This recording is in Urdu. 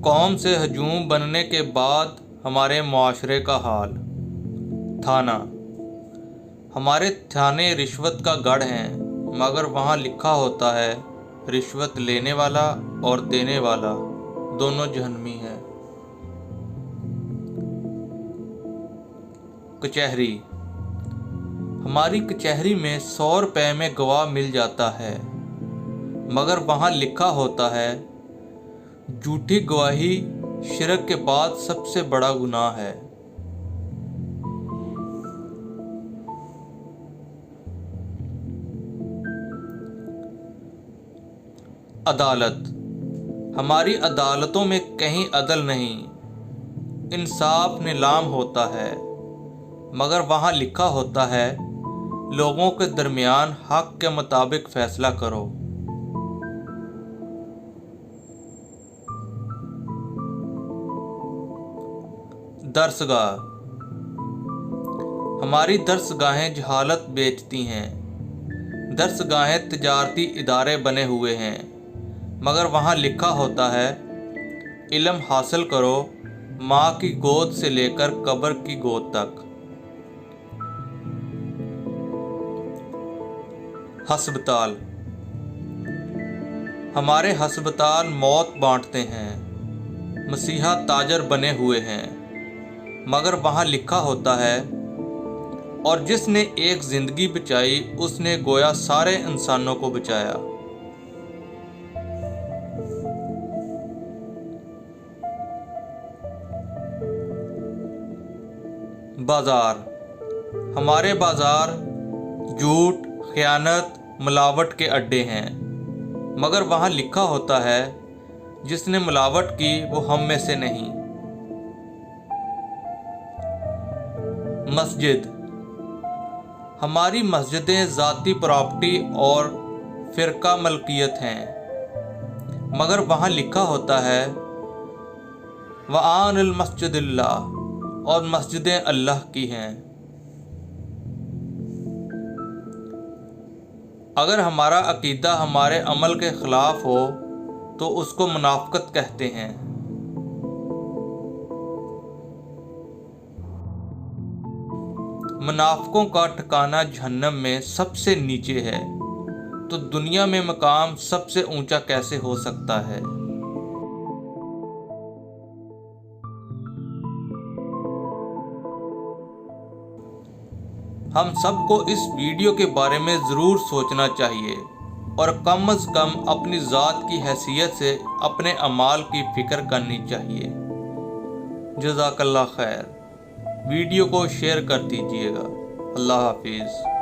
قوم سے ہجوم بننے کے بعد ہمارے معاشرے کا حال۔ تھانہ۔ ہمارے تھانے رشوت کا گڑھ ہیں، مگر وہاں لکھا ہوتا ہے رشوت لینے والا اور دینے والا دونوں جہنمی ہیں۔ کچہری۔ ہماری کچہری میں 100 روپے میں گواہ مل جاتا ہے، مگر وہاں لکھا ہوتا ہے جھوٹی گواہی شرک کے بعد سب سے بڑا گناہ ہے۔ عدالت۔ ہماری عدالتوں میں کہیں عدل نہیں، انصاف نیلام ہوتا ہے، مگر وہاں لکھا ہوتا ہے لوگوں کے درمیان حق کے مطابق فیصلہ کرو۔ درسگاہ۔ ہماری درسگاہیں جہالت بیچتی ہیں۔ درسگاہیں تجارتی ادارے بنے ہوئے ہیں، مگر وہاں لکھا ہوتا ہے علم حاصل کرو ماں کی گود سے لے کر قبر کی گود تک۔ ہسپتال۔ ہمارے ہسپتال موت بانٹتے ہیں، مسیحا تاجر بنے ہوئے ہیں، مگر وہاں لکھا ہوتا ہے اور جس نے ایک زندگی بچائی اس نے گویا سارے انسانوں کو بچایا۔ بازار۔ ہمارے بازار جھوٹ، خیانت، ملاوٹ کے اڈے ہیں، مگر وہاں لکھا ہوتا ہے جس نے ملاوٹ کی وہ ہم میں سے نہیں۔ مسجد۔ ہماری مسجدیں ذاتی پراپرٹی اور فرقہ ملکیت ہیں، مگر وہاں لکھا ہوتا ہے وَآنِ الْمَسْجِدِ اللَّهِ اور مسجدیں اللہ کی ہیں۔ اگر ہمارا عقیدہ ہمارے عمل کے خلاف ہو تو اس کو منافقت کہتے ہیں۔ منافقوں کا ٹھکانہ جہنم میں سب سے نیچے ہے، تو دنیا میں مقام سب سے اونچا کیسے ہو سکتا ہے؟ ہم سب کو اس ویڈیو کے بارے میں ضرور سوچنا چاہیے اور کم از کم اپنی ذات کی حیثیت سے اپنے اعمال کی فکر کرنی چاہیے۔ جزاک اللہ خیر۔ ویڈیو کو شیئر کر دیجیے گا۔ اللہ حافظ۔